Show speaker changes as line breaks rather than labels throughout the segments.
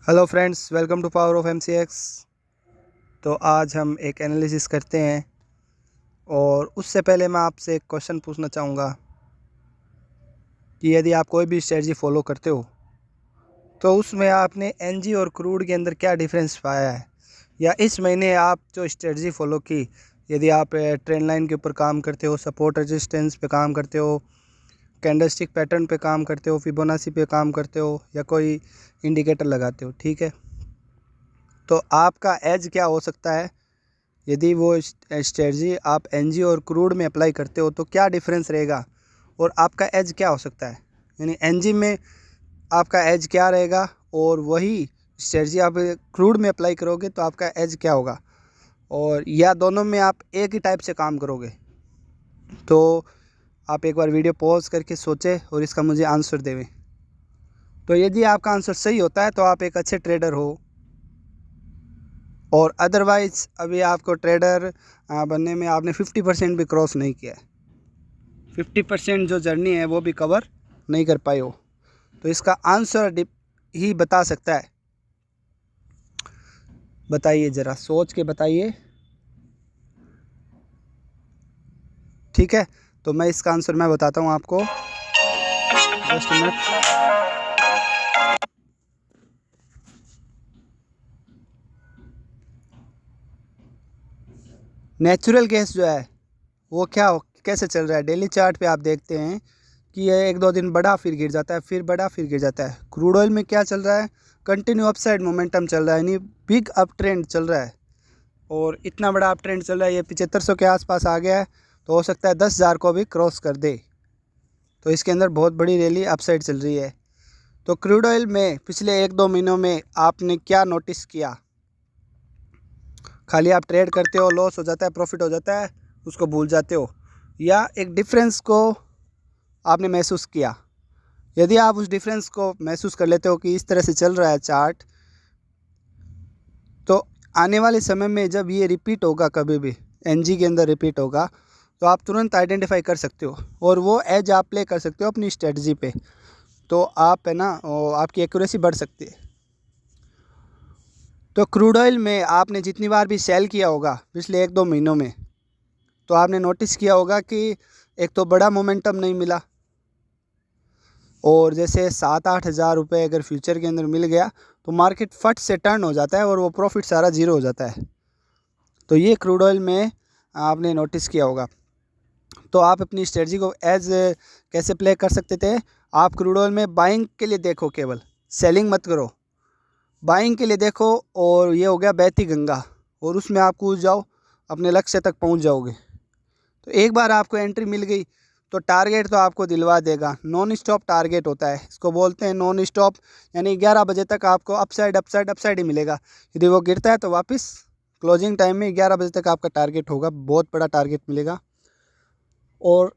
Hello friends, welcome to power of MCX. तो आज हम एक एनालिसिस करते हैं और उससे पहले मैं आपसे एक क्वेश्चन पूछना चाहूँगा कि यदि आप कोई भी स्ट्रेटजी फॉलो करते हो तो उसमें आपने एनजी और क्रूड के अंदर क्या डिफरेंस पाया है, या इस महीने आप जो स्ट्रेटजी फॉलो की, यदि आप ट्रेंड लाइन के ऊपर काम करते हो, सपोर्ट रेजिस्टेंस पे काम करते हो, कैंडलस्टिक पैटर्न पे काम करते हो, फिबोनाची पे काम करते हो, या कोई इंडिकेटर लगाते हो, ठीक है, तो आपका एज क्या हो सकता है। यदि वो स्ट्रेटजी आप एनजी और क्रूड में अप्लाई करते हो तो क्या डिफरेंस रहेगा और आपका एज क्या हो सकता है। यानी एनजी में आपका एज क्या रहेगा और वही स्ट्रेटजी आप क्रूड में अप्लाई करोगे तो आपका एज क्या होगा, और या दोनों में आप एक ही टाइप से काम करोगे। तो आप एक बार वीडियो पॉज करके सोचें और इसका मुझे आंसर देवें। तो यदि आपका आंसर सही होता है तो आप एक अच्छे ट्रेडर हो, और अदरवाइज़ अभी आपको ट्रेडर बनने में आपने 50% भी क्रॉस नहीं किया है, 50% जो जर्नी है वो भी कवर नहीं कर पाए हो। तो इसका आंसर ही बता सकता है। बताइए, ज़रा सोच के बताइए, ठीक है। तो मैं इसका आंसर मैं बताता हूँ आपको, जस्ट मिनट। नेचुरल गैस जो है वो कैसे चल रहा है, डेली चार्ट पे आप देखते हैं कि ये एक दो दिन बढ़ा फिर गिर जाता है, फिर बढ़ा फिर गिर जाता है। क्रूड ऑयल में क्या चल रहा है, कंटिन्यू अपसाइड मोमेंटम चल रहा है, यानी बिग अप ट्रेंड चल रहा है, और इतना बड़ा अप ट्रेंड चल रहा है, ये 7500 के आसपास आ गया है, तो हो सकता है 10,000 को भी क्रॉस कर दे। तो इसके अंदर बहुत बड़ी रैली अपसाइड चल रही है। तो क्रूड ऑयल में पिछले एक दो महीनों में आपने क्या नोटिस किया, खाली आप ट्रेड करते हो, लॉस हो जाता है, प्रॉफिट हो जाता है, उसको भूल जाते हो, या एक डिफरेंस को आपने महसूस किया। यदि आप उस डिफरेंस को महसूस कर लेते हो कि इस तरह से चल रहा है चार्ट, तो आने वाले समय में जब ये रिपीट होगा, कभी भी एनजी के अंदर रिपीट होगा, तो आप तुरंत आइडेंटिफाई कर सकते हो और वो एज आप प्ले कर सकते हो अपनी स्ट्रेटजी पे। तो आप है ना, आपकी एक्यूरेसी बढ़ सकती है। तो क्रूड ऑयल में आपने जितनी बार भी सेल किया होगा पिछले एक दो महीनों में, तो आपने नोटिस किया होगा कि एक तो बड़ा मोमेंटम नहीं मिला, और जैसे 7-8 हज़ार रुपये अगर फ्यूचर के अंदर मिल गया तो मार्केट फट से टर्न हो जाता है और वो प्रॉफिट सारा जीरो हो जाता है। तो ये क्रूड ऑयल में आपने नोटिस किया होगा। तो आप अपनी स्ट्रेटजी को एज कैसे प्ले कर सकते थे, आप क्रूड ऑयल में बाइंग के लिए देखो, केवल सेलिंग मत करो, बाइंग के लिए देखो, और ये हो गया बहती गंगा, और उसमें आप कूद जाओ, अपने लक्ष्य तक पहुंच जाओगे। तो एक बार आपको एंट्री मिल गई तो टारगेट तो आपको दिलवा देगा। नॉन स्टॉप टारगेट होता है, इसको बोलते हैं नॉन स्टॉप, यानी 11 बजे तक आपको अपसाइड अपसाइड अपसाइड ही मिलेगा। यदि वो गिरता है तो वापस क्लोजिंग टाइम में 11 बजे तक आपका टारगेट होगा, बहुत बड़ा टारगेट मिलेगा। और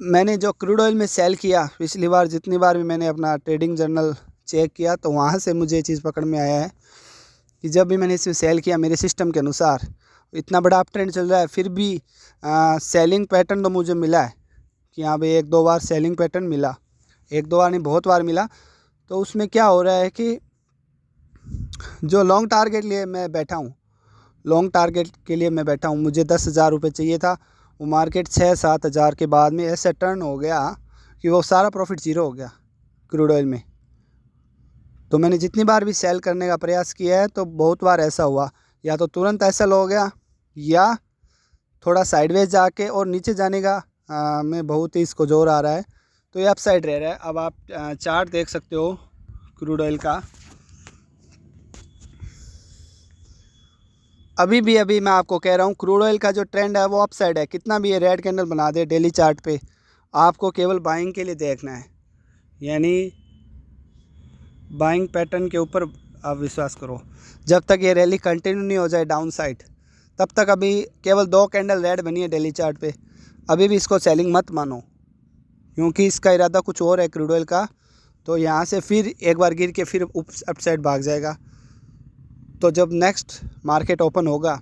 मैंने जो क्रूड ऑयल में सेल किया, पिछली बार जितनी बार भी मैंने अपना ट्रेडिंग जर्नल चेक किया, तो वहाँ से मुझे ये चीज़ पकड़ में आया है कि जब भी मैंने इसमें सेल किया मेरे सिस्टम के अनुसार, इतना बड़ा अप ट्रेंड चल रहा है, फिर भी सेलिंग पैटर्न तो मुझे मिला है कि यहाँ पे एक दो बार सेलिंग पैटर्न मिला, एक दो बार नहीं बहुत बार मिला। तो उसमें क्या हो रहा है कि जो लॉन्ग टारगेट लिए मैं बैठा हूँ, लॉन्ग टारगेट के लिए मैं बैठा हूँ, मुझे 10,000 रुपये चाहिए था, वो मार्केट 6-7 हज़ार के बाद में ऐसे टर्न हो गया कि वो सारा प्रॉफिट ज़ीरो हो गया क्रूड ऑयल में। तो मैंने जितनी बार भी सेल करने का प्रयास किया है तो बहुत बार ऐसा हुआ, या तो तुरंत ऐसा हो गया, या थोड़ा साइडवेज जाके और नीचे जाने का में बहुत ही इसको जोर आ रहा है, तो ये अप साइड रह रहा है। अब आप चार्ट देख सकते हो क्रूड ऑयल का, अभी मैं आपको कह रहा हूँ क्रूड ऑयल का जो ट्रेंड है वो अप साइड है। कितना भी ये रेड कैंडल बना दे डेली चार्ट पे, आपको केवल बाइंग के लिए देखना है, यानी बाइंग पैटर्न के ऊपर आप विश्वास करो। जब तक ये रैली कंटिन्यू नहीं हो जाए डाउन साइड, तब तक अभी केवल 2 कैंडल रेड बनी है डेली चार्ट पे, अभी भी इसको सेलिंग मत मानो, क्योंकि इसका इरादा कुछ और है क्रूड ऑयल का। तो यहाँ से फिर एक बार गिर के फिर अप साइड भाग जाएगा। तो जब नेक्स्ट मार्केट ओपन होगा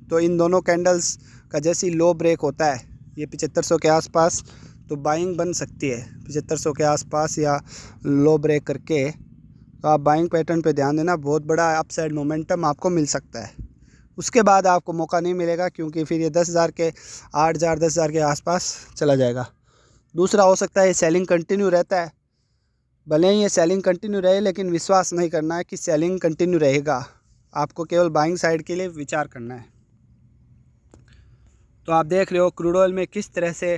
तो इन दोनों कैंडल्स का जैसी लो ब्रेक होता है, ये 7500 के आसपास, तो बाइंग बन सकती है 7500 के आसपास, या लो ब्रेक करके तो आप बाइंग पैटर्न पे ध्यान देना, बहुत बड़ा अपसाइड मोमेंटम आपको मिल सकता है। उसके बाद आपको मौका नहीं मिलेगा, क्योंकि फिर ये 10,000 के 8,000 10,000 के आसपास चला जाएगा। दूसरा हो सकता है ये सेलिंग कंटिन्यू रहता है, भले ही ये सेलिंग कंटिन्यू रहे, लेकिन विश्वास नहीं करना है कि सेलिंग कंटिन्यू रहेगा, आपको केवल बाइंग साइड के लिए विचार करना है। तो आप देख रहे हो क्रूड ऑयल में किस तरह से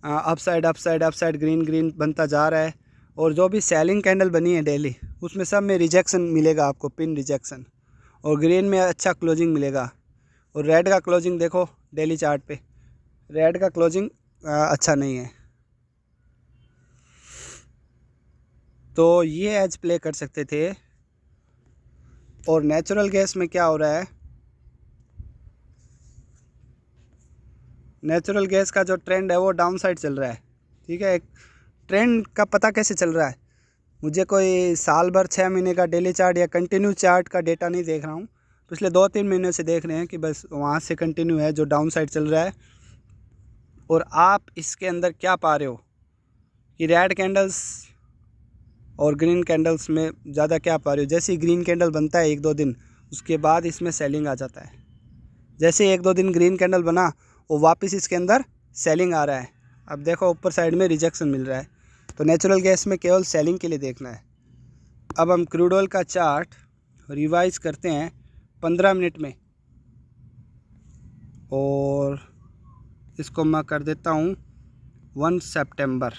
upside upside upside green green बनता जा रहा है, और जो भी सेलिंग कैंडल बनी है डेली, उसमें सब में रिजेक्शन मिलेगा आपको, पिन रिजेक्शन, और ग्रीन में अच्छा क्लोजिंग मिलेगा। और रेड का क्लोजिंग देखो डेली चार्ट पे, रेड का क्लोजिंग अच्छा नहीं है। तो ये एज प्ले कर सकते थे। और नेचुरल गैस में क्या हो रहा है, नेचुरल गैस का जो ट्रेंड है वो डाउन साइड चल रहा है। ठीक है, एक ट्रेंड का पता कैसे चल रहा है, मुझे कोई साल भर 6 महीने का डेली चार्ट या कंटिन्यू चार्ट का डेटा नहीं देख रहा हूँ, पिछले 2-3 महीने से देख रहे हैं कि बस वहाँ से कंटिन्यू है जो डाउन साइड चल रहा है। और आप इसके अंदर क्या पा रहे हो कि रेड कैंडल्स और ग्रीन कैंडल्स में ज़्यादा क्या पा रहे हो। जैसे ही ग्रीन कैंडल बनता है 1-2 दिन, उसके बाद इसमें सेलिंग आ जाता है। जैसे 1-2 दिन ग्रीन कैंडल बना, वो वापस इसके अंदर सेलिंग आ रहा है। अब देखो ऊपर साइड में रिजेक्शन मिल रहा है। तो नेचुरल गैस में केवल सेलिंग के लिए देखना है। अब हम क्रूड ऑयल का चार्ट रिवाइज करते हैं 15 मिनट में, और इसको मैं कर देता हूँ 1 सितंबर।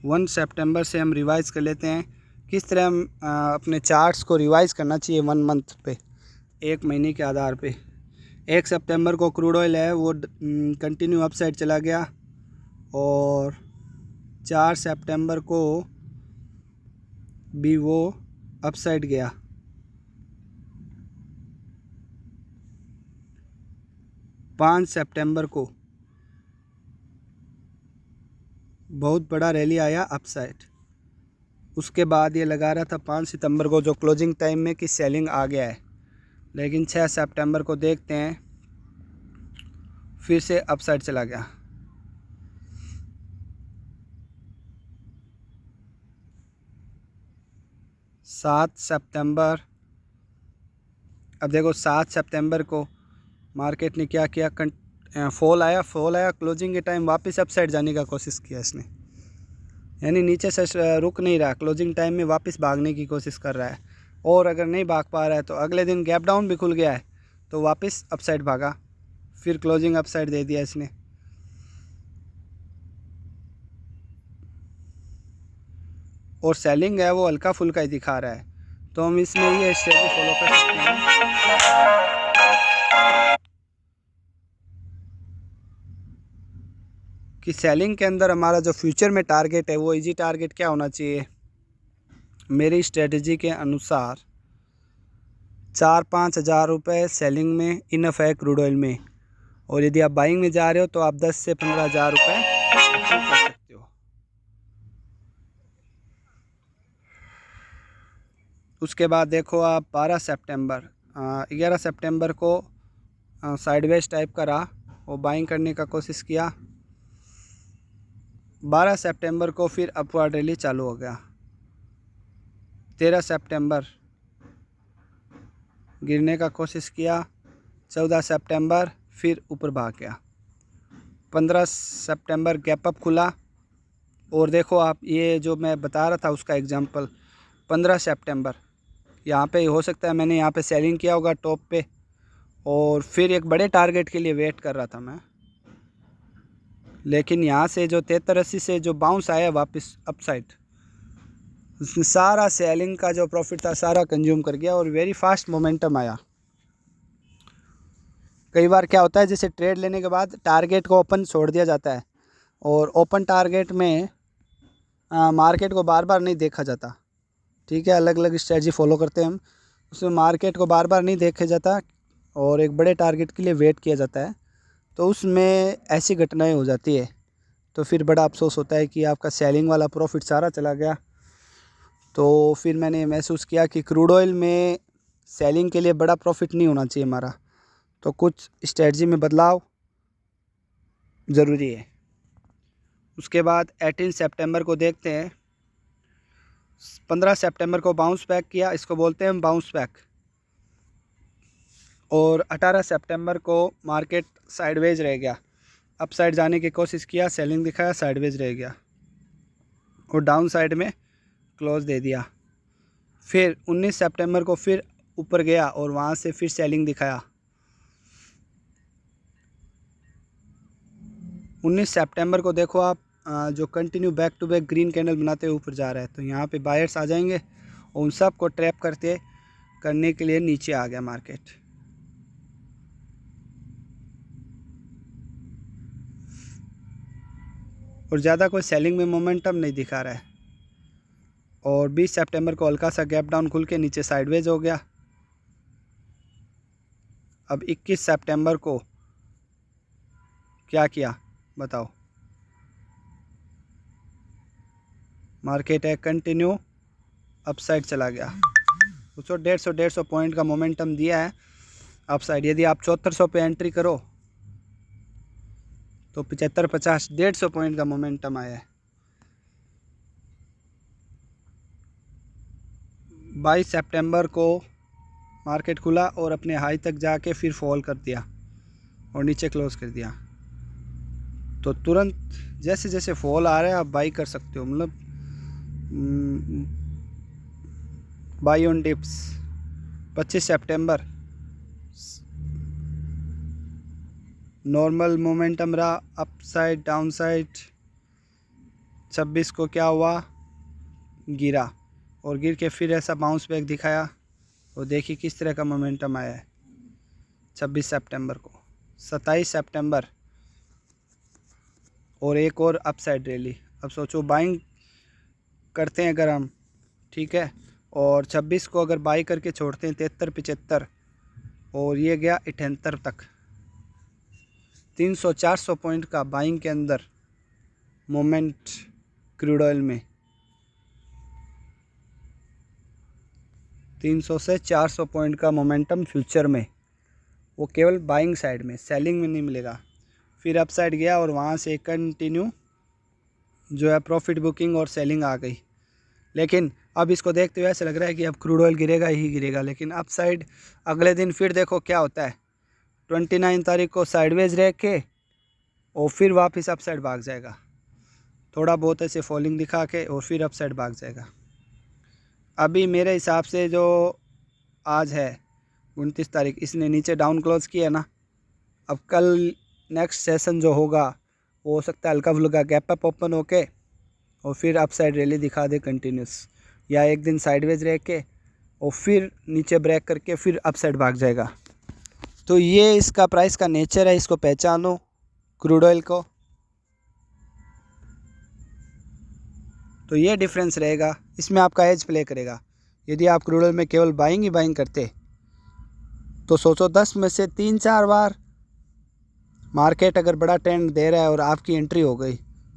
1 सितंबर से हम रिवाइज़ कर लेते हैं किस तरह हम अपने चार्ट्स को रिवाइज़ करना चाहिए 1 मंथ पे, 1 महीने के आधार पे। 1 सितंबर को क्रूड ऑयल है वो कंटिन्यू अपसाइड चला गया, और 4 सितंबर को भी वो अपसाइड गया। 5 सितंबर को बहुत बड़ा रैली आया अपसाइड। उसके बाद ये लगा रहा था 5 सितंबर को जो क्लोजिंग टाइम में कि सेलिंग आ गया है, लेकिन 6 सितंबर को देखते हैं फिर से अपसाइड चला गया। सात सितंबर, अब देखो 7 सितंबर को मार्केट ने क्या किया, फॉल आया क्लोजिंग के टाइम वापस अपसाइड जाने का कोशिश किया इसने, यानी नीचे से रुक नहीं रहा, क्लोजिंग टाइम में वापस भागने की कोशिश कर रहा है। और अगर नहीं भाग पा रहा है तो अगले दिन गैप डाउन भी खुल गया है, तो वापस अपसाइड भागा, फिर क्लोजिंग अपसाइड दे दिया इसने। और सेलिंग है वो हल्का फुल्का ही दिखा रहा है, तो हम इसमें ये स्ट्रेटजी फॉलो कर सकते हैं कि सेलिंग के अंदर हमारा जो फ्यूचर में टारगेट है वो इजी टारगेट क्या होना चाहिए। मेरी स्ट्रेटजी के अनुसार 4-5 हज़ार रुपये सेलिंग में इनफ है क्रूड ऑयल में, और यदि आप बाइंग में जा रहे हो तो आप 10 से 15 हज़ार रुपये अचीव कर सकते हो। उसके बाद देखो आप 11 सितंबर को साइडवेज टाइप का रहा, वो बाइंग करने का कोशिश किया। 12 सितंबर को फिर अपवर्ड रैली चालू हो गया। 13 सितंबर गिरने का कोशिश किया। 14 सितंबर फिर ऊपर भाग गया। 15 सितंबर गैप अप खुला, और देखो आप ये जो मैं बता रहा था उसका एग्जांपल 15 सितंबर यहाँ पे हो सकता है मैंने यहाँ पे सेलिंग किया होगा टॉप पे, और फिर एक बड़े टारगेट के लिए वेट कर रहा था मैं, लेकिन यहाँ से जो 73-80 से जो बाउंस आया वापस अपसाइड, उसने सारा सेलिंग का जो प्रॉफिट था सारा कंज्यूम कर गया, और वेरी फास्ट मोमेंटम आया। कई बार क्या होता है, जैसे ट्रेड लेने के बाद टारगेट को ओपन छोड़ दिया जाता है, और ओपन टारगेट में मार्केट को बार बार नहीं देखा जाता। ठीक है, अलग अलग स्ट्रेटजी फॉलो करते हैं हम, उसमें मार्केट को बार बार नहीं देखा जाता और एक बड़े टारगेट के लिए वेट किया जाता है, तो उसमें ऐसी घटनाएं हो जाती है, तो फिर बड़ा अफसोस होता है कि आपका सेलिंग वाला प्रॉफिट सारा चला गया। तो फिर मैंने महसूस किया कि क्रूड ऑयल में सेलिंग के लिए बड़ा प्रॉफिट नहीं होना चाहिए हमारा, तो कुछ स्ट्रेटजी में बदलाव ज़रूरी है। उसके बाद 18 सितंबर को देखते हैं। 15 सितंबर को बाउंस बैक किया, इसको बोलते हैं बाउंस बैक। और 18 सितंबर को मार्केट साइडवेज रह गया, अप साइड जाने की कोशिश किया, सेलिंग दिखाया, साइडवेज रह गया और डाउन साइड में क्लोज दे दिया। फिर 19 सितंबर को फिर ऊपर गया और वहाँ से फिर सेलिंग दिखाया। 19 सितंबर को देखो आप, जो continue back to back green candle बनाते हुए ऊपर जा रहा है, तो यहाँ पे बायर्स आ जाएंगे और उन सब को ट्रैप करने के लिए नीचे आ गया मार्केट। और ज़्यादा कोई सेलिंग में मोमेंटम नहीं दिखा रहा है। और 20 सितंबर को हल्का सा गैप डाउन खुल के नीचे साइडवेज हो गया। अब 21 सितंबर को क्या किया बताओ, मार्केट है कंटिन्यू अपसाइड चला गया। उसको 150 पॉइंट का मोमेंटम दिया है अपसाइड। यदि आप 7400 पे एंट्री करो तो 75, 50, 150 पॉइंट का मोमेंटम आया है। 22 सितंबर को मार्केट खुला और अपने हाई तक जाके फिर फॉल कर दिया और नीचे क्लोज कर दिया। तो तुरंत जैसे जैसे फॉल आ रहा है आप बाई कर सकते हो, मतलब by on dips. 25 September normal momentum रहा, अप साइड डाउन साइड। 26 को क्या हुआ, गिरा और गिर के फिर ऐसा बाउंस बैक दिखाया और देखिए किस तरह का मोमेंटम आया है 26 सितंबर को। 27 सितंबर और एक और अपसाइड रैली। अब सोचो बाइंग करते हैं अगर हम, ठीक है, और 26 को अगर बाई करके छोड़ते हैं 73, 75 और ये गया 78 तक। 300, 400 पॉइंट का बाइंग के अंदर मोमेंट क्रूड ऑयल में। 300 से 400 पॉइंट का मोमेंटम फ्यूचर में, वो केवल बाइंग साइड में, सेलिंग में नहीं मिलेगा। फिर अप साइड गया और वहाँ से कंटिन्यू जो है प्रॉफिट बुकिंग और सेलिंग आ गई। लेकिन अब इसको देखते हुए ऐसा लग रहा है कि अब क्रूड ऑयल गिरेगा ही गिरेगा, लेकिन अप साइड अगले दिन फिर देखो क्या होता है। 29 तारीख को साइडवेज रह के और फिर वापस अप साइड भाग जाएगा, थोड़ा बहुत ऐसे फॉलिंग दिखा के और फिर अप साइड भाग जाएगा। अभी मेरे हिसाब से जो आज है 29 तारीख, इसने नीचे डाउन क्लोज किया ना, अब कल नेक्स्ट सेशन जो होगा वो हो सकता है हल्का फुल्का गैप अप ओपन होके और फिर अप साइड रैली दिखा दे कंटिन्यूस, या एक दिन साइडवेज रह के और फिर नीचे ब्रेक करके फिर अप साइड भाग जाएगा। तो ये इसका प्राइस का नेचर है, इसको पहचानो क्रूड ऑयल को। तो ये डिफरेंस रहेगा, इसमें आपका एज प्ले करेगा। यदि आप क्रूड ऑयल में केवल बाइंग ही बाइंग करते तो सोचो 10 में से 3-4 बार मार्केट अगर बड़ा ट्रेंड दे रहा है और आपकी एंट्री हो गई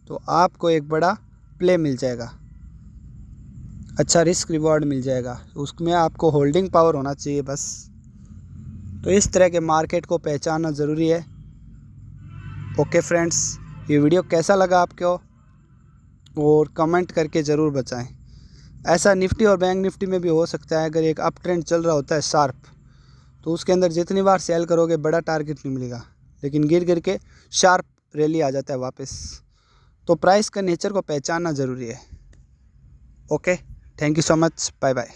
तो आपको एक बड़ा प्ले मिल जाएगा, अच्छा रिस्क रिवॉर्ड मिल जाएगा। उसमें आपको होल्डिंग पावर होना चाहिए बस। तो इस तरह के मार्केट को पहचानना ज़रूरी है। ओके फ्रेंड्स, ये वीडियो कैसा लगा आपको और कमेंट करके ज़रूर बताएं। ऐसा निफ्टी और बैंक निफ्टी में भी हो सकता है, अगर एक अप ट्रेंड चल रहा होता है शार्प, तो उसके अंदर जितनी बार सेल करोगे बड़ा टारगेट नहीं मिलेगा, लेकिन गिर के शार्प रैली आ जाता है वापस। तो प्राइस का नेचर को पहचानना ज़रूरी है। Okay, thank you so much, bye bye.